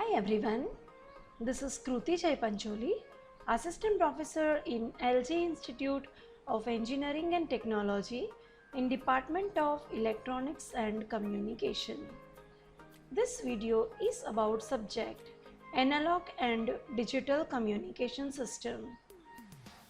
Hi everyone, this is Kruti Jaipancholi, Assistant Professor in LG Institute of Engineering and Technology in Department of Electronics and Communication. This video is about subject Analog and Digital Communication System.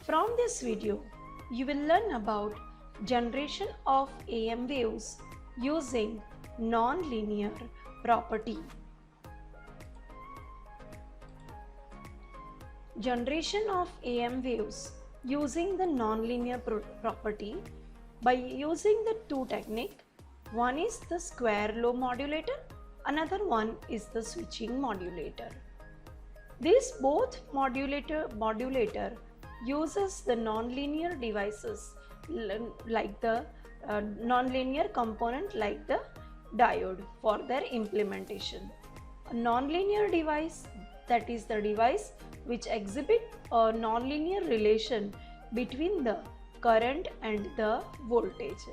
From this video, you will learn about generation of AM waves using non-linear property. Generation of AM waves using the nonlinear property by using the two technique. One is the square low modulator, another one is the switching modulator. These both modulator uses the nonlinear devices like the nonlinear component like the diode for their implementation. A nonlinear device, that is the device which exhibit a nonlinear relation between the current and the voltage.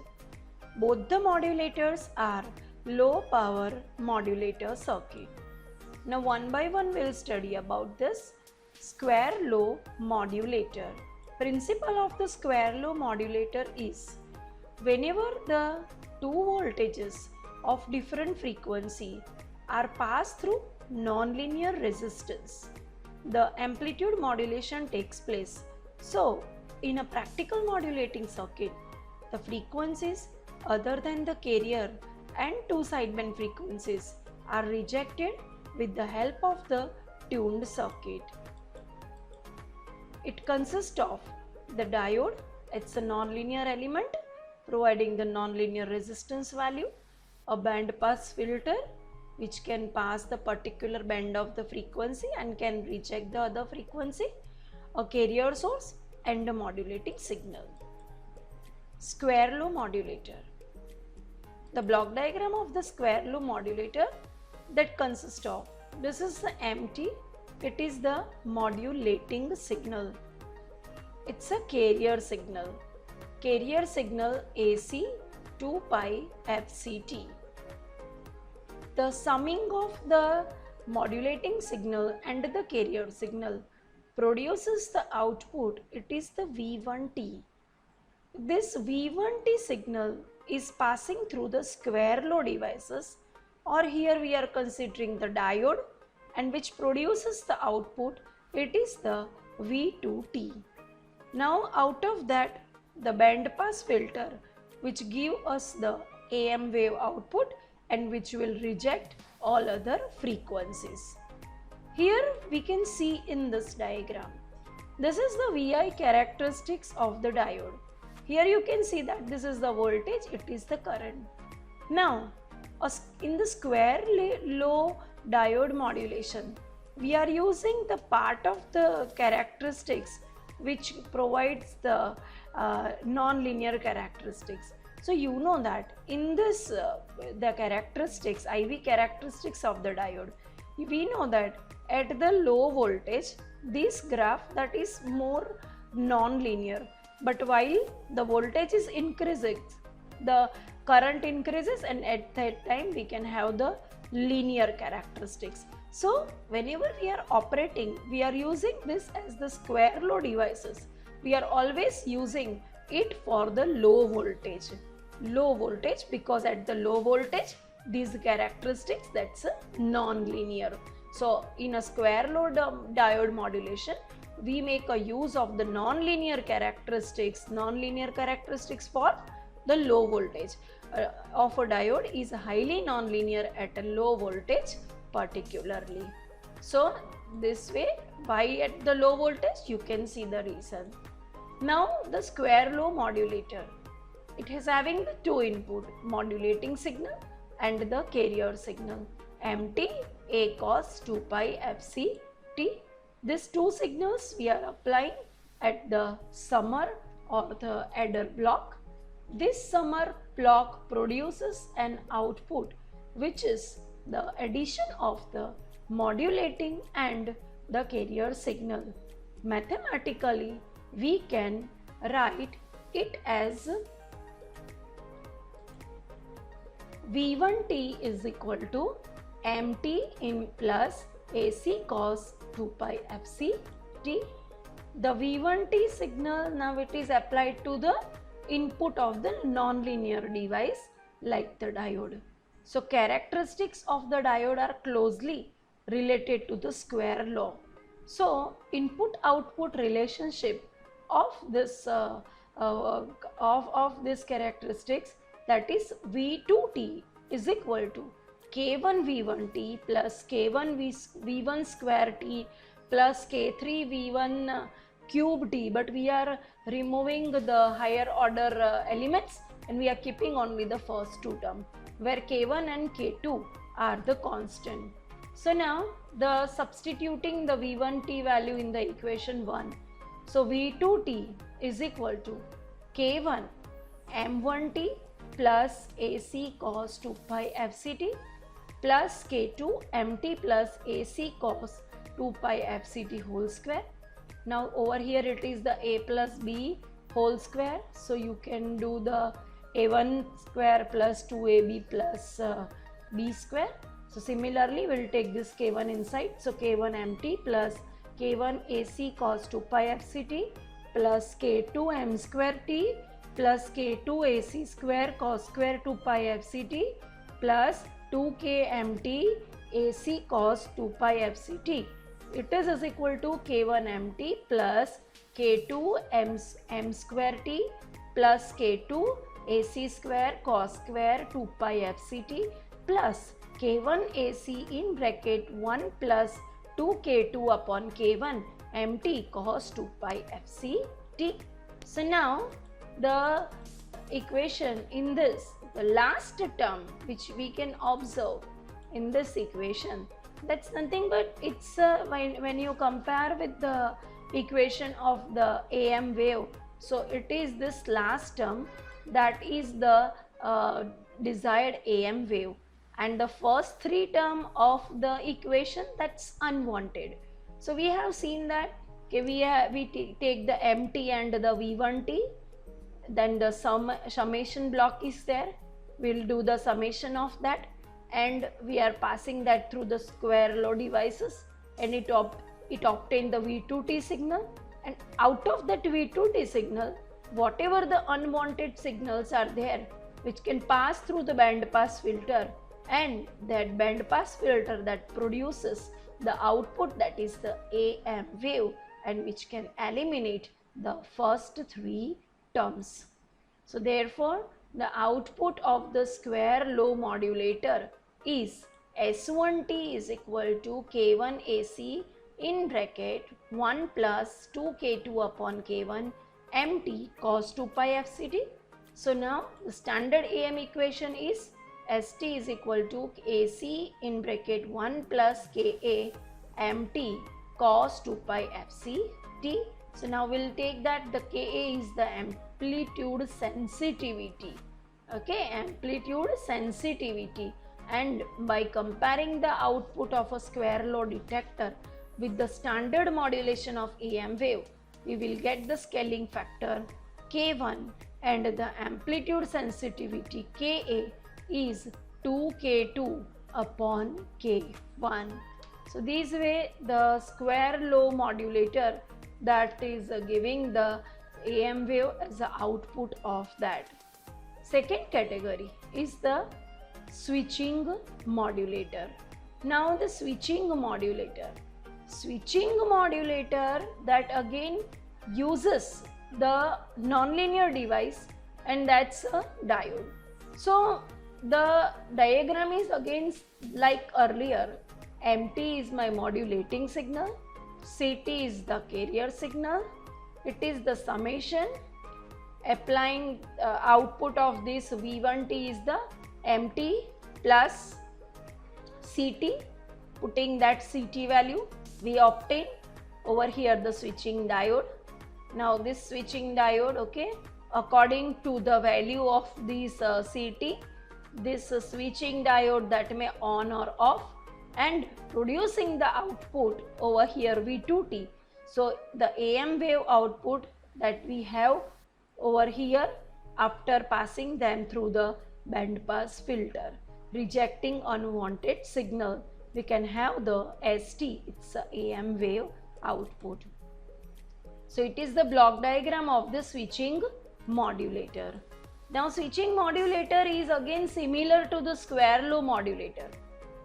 Both the modulators are low power modulator circuit. Now one by one we'll study about this square low modulator. Principle of the square low modulator is whenever the two voltages of different frequency are passed through nonlinear resistance, the amplitude modulation takes place. So, in a practical modulating circuit, the frequencies other than the carrier and two sideband frequencies are rejected with the help of the tuned circuit. It consists of the diode, it's a nonlinear element providing the nonlinear resistance value, a band pass filter which can pass the particular band of the frequency and can reject the other frequency, a carrier source and a modulating signal. Square low modulator. The block diagram of the square low modulator that consists of, this is the MT, it is the modulating signal. It's a carrier signal. Carrier signal AC 2 pi FCT. The summing of the modulating signal and the carrier signal produces the output, it is the V1T. This V1T signal is passing through the square low devices, or here we are considering the diode, and which produces the output, it is the V2T. Now out of that, the band pass filter which give us the AM wave output and which will reject all other frequencies. Here we can see in this diagram, this is the VI characteristics of the diode. Here you can see that this is the voltage, it is the current. Now in the square low diode modulation, we are using the part of the characteristics which provides the non-linear characteristics. So you know that in this the characteristics, IV characteristics of the diode, we know that at the low voltage this graph that is more non-linear, but while the voltage is increasing, the current increases, and at that time we can have the linear characteristics. So whenever we are operating, we are using this as the square low devices. We are always using it for the low voltage because at the low voltage these characteristics, that's a non-linear. So in a square low diode modulation, we make a use of the non-linear characteristics for the low voltage of a diode is highly non-linear at a low voltage particularly. So this way, why at the low voltage, you can see the reason. Now the square low modulator, it is having the two input, modulating signal and the carrier signal, MT A cos 2 pi FCT. These two signals we are applying at the summer or the adder block. This summer block produces an output which is the addition of the modulating and the carrier signal. Mathematically, we can write it as V1T is equal to MT in plus AC cos 2 pi Fc t. The V1t signal, now it is applied to the input of the nonlinear device like the diode. So characteristics of the diode are closely related to the square law. So input output relationship of this of this characteristics, that is V2t is equal to K1 V1t plus K1 V1 square t plus K3 V1 cube t, but we are removing the higher order elements and we are keeping only the first two terms, where K1 and K2 are the constant. So now the substituting the V1t value in the equation 1. So V2t is equal to K1 M1t plus AC cos 2 pi Fct plus K2 MT plus AC cos 2 pi Fct whole square. Now over here it is the A plus B whole square. So you can do the A1 square plus 2AB plus B square. So similarly we will take this K1 inside. So K1 MT plus K1 AC cos 2 pi Fct plus K2 M square T plus K2 AC square cos square 2 pi Fct plus 2K MT AC cos 2 pi Fct. It is equal to K1 MT plus K2 M square T plus K2 AC square cos square 2 pi Fct plus K1 AC in bracket 1 plus 2K2 upon K1 MT cos 2 pi Fct. So now the equation in this, the last term which we can observe in this equation, that's nothing but it's when you compare with the equation of the AM wave, so it is this last term that is the desired AM wave, and the first three term of the equation, that's unwanted. So we have seen that we take the MT and the V1t, then the summation block is there, we'll do the summation of that, and we are passing that through the square law devices, and it obtained the V2t signal, and out of that V2t signal, whatever the unwanted signals are there which can pass through the band pass filter, and that band pass filter that produces the output, that is the AM wave, and which can eliminate the first three terms. So therefore the output of the square law modulator is S1t is equal to K1 AC in bracket 1 plus 2K2 upon K1 MT cos 2 pi Fct. So now the standard AM equation is ST is equal to AC in bracket 1 plus KA MT cos 2 pi Fct. So now we'll take that the Ka is the amplitude sensitivity, okay, amplitude sensitivity, and by comparing the output of a square law detector with the standard modulation of AM wave, we will get the scaling factor K1 and the amplitude sensitivity Ka is 2K2 upon K1. So this way the square law modulator that is giving the AM wave as the output of that. Second category is the switching modulator. Now the switching modulator that again uses the nonlinear device, and that's a diode. So the diagram is again like earlier. MT is my modulating signal, CT is the carrier signal, it is the summation, applying output of this V1t is the MT plus CT, putting that CT value we obtain over here the switching diode. Now this switching diode, okay, according to the value of this CT, this switching diode that may on or off, and producing the output over here V2t. So the AM wave output that we have over here after passing them through the band pass filter, rejecting unwanted signal we can have the ST, it's a AM wave output. So it is the block diagram of the switching modulator. Now switching modulator is again similar to the square low modulator.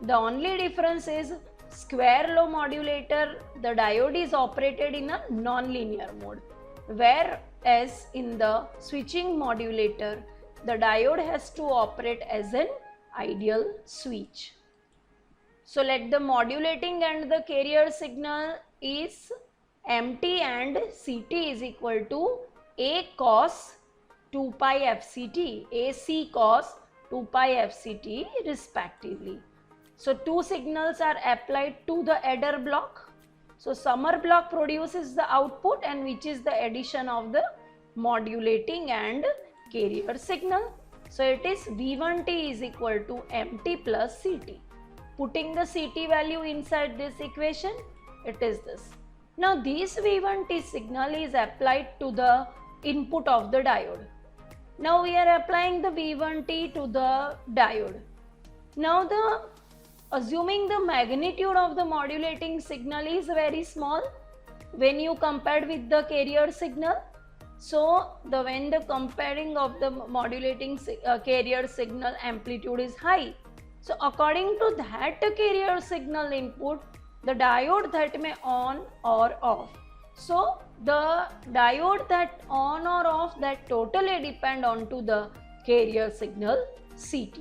The only difference is square low modulator, the diode is operated in a non-linear mode, whereas in the switching modulator, the diode has to operate as an ideal switch. So let the modulating and the carrier signal is MT and CT is equal to A cos 2 pi FCT, AC cos 2 pi FCT respectively. So two signals are applied to the adder block. So summer block produces the output, and which is the addition of the modulating and carrier signal. So it is V1T is equal to MT plus CT. Putting the CT value inside this equation, it is this. Now this V1T signal is applied to the input of the diode. Now we are applying the V1T to the diode. Now assuming the magnitude of the modulating signal is very small when you compared with the carrier signal. So when the comparing of the modulating carrier signal amplitude is high. So according to that carrier signal input, the diode that may on or off. So the diode that on or off, that totally depend on to the carrier signal CT.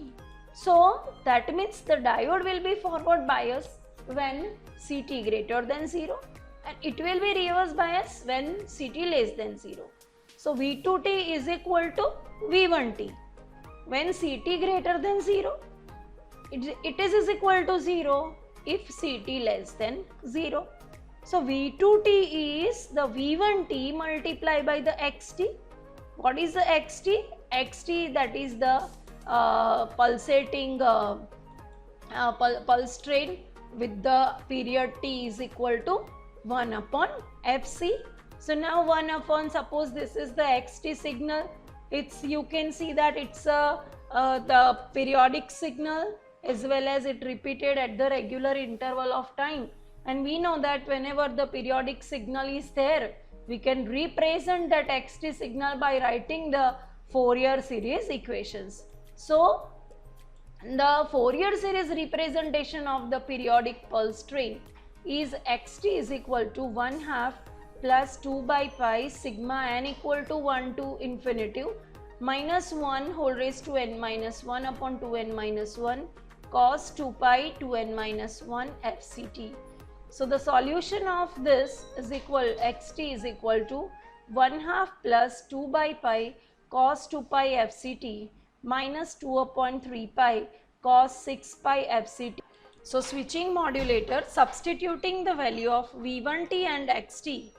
So that means the diode will be forward bias when CT greater than 0, and it will be reverse bias when CT less than 0. So V2T is equal to V1T. When CT greater than 0, it is equal to 0 if CT less than 0. So V2T is the V1T multiplied by the XT. What is the XT? XT, that is the pulsating pulse train with the period T is equal to 1 upon Fc. So now 1 upon, suppose this is the XT signal, you can see that it's the periodic signal, as well as it repeated at the regular interval of time. And we know that whenever the periodic signal is there, we can represent that XT signal by writing the Fourier series equations. So the Fourier series representation of the periodic pulse train is XT is equal to 1/2 plus 2 by pi sigma n equal to 1 to infinity minus 1 whole raised to n minus 1 upon 2n minus 1 cos 2 pi 2n minus 1 FCT. So the solution of this is equal, XT is equal to 1/2 plus 2 by pi cos 2 pi FCT minus 2 upon 3 pi cos 6 pi FCT. So switching modulator, substituting the value of V1T and XT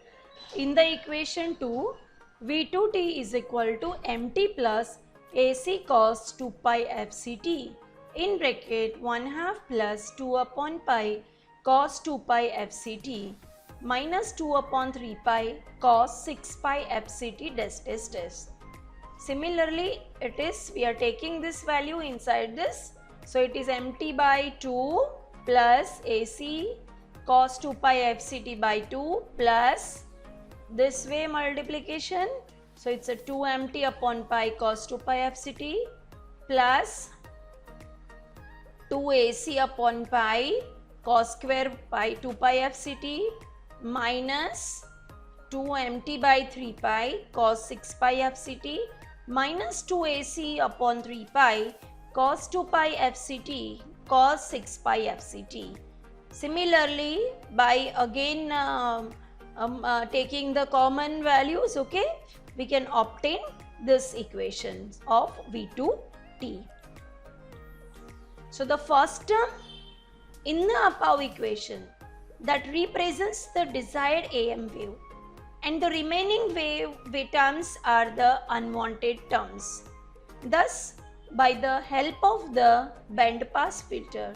in the equation 2, V2T is equal to MT plus AC cos 2 pi FCT in bracket 1/2 plus 2 upon pi cos 2 pi FCT minus 2 upon 3 pi cos 6 pi FCT dash dash dash. Similarly, we are taking this value inside this. So it is MT by 2 plus AC cos 2 pi FCT by 2 plus this way multiplication. So it's a 2MT upon pi cos 2 pi FCT plus 2AC upon pi cos square pi 2 pi FCT minus 2MT by 3 pi cos 6 pi FCT minus 2AC upon 3 pi cos 2 pi FCT cos 6 pi FCT. Similarly, by again taking the common values, okay, we can obtain this equation of V2T. So the first term in the above equation that represents the desired AM wave, and the remaining wave terms are the unwanted terms. Thus, by the help of the band pass filter,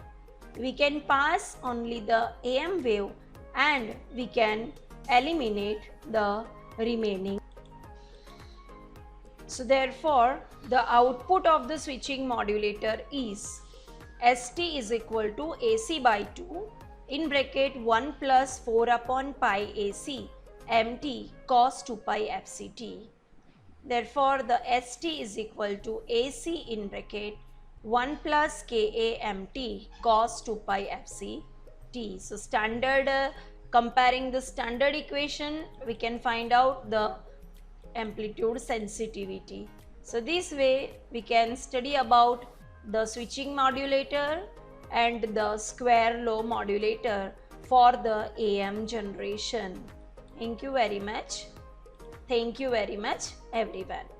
we can pass only the AM wave and we can eliminate the remaining. So therefore, the output of the switching modulator is ST is equal to AC by 2 in bracket 1 plus 4 upon pi AC MT cos 2 pi FCT. Therefore, the ST is equal to AC in bracket 1 plus Ka MT cos 2 pi FCT. So, comparing the standard equation, we can find out the amplitude sensitivity. So, this way we can study about the switching modulator and the square low modulator for the AM generation. Thank you very much. Thank you very much, everyone.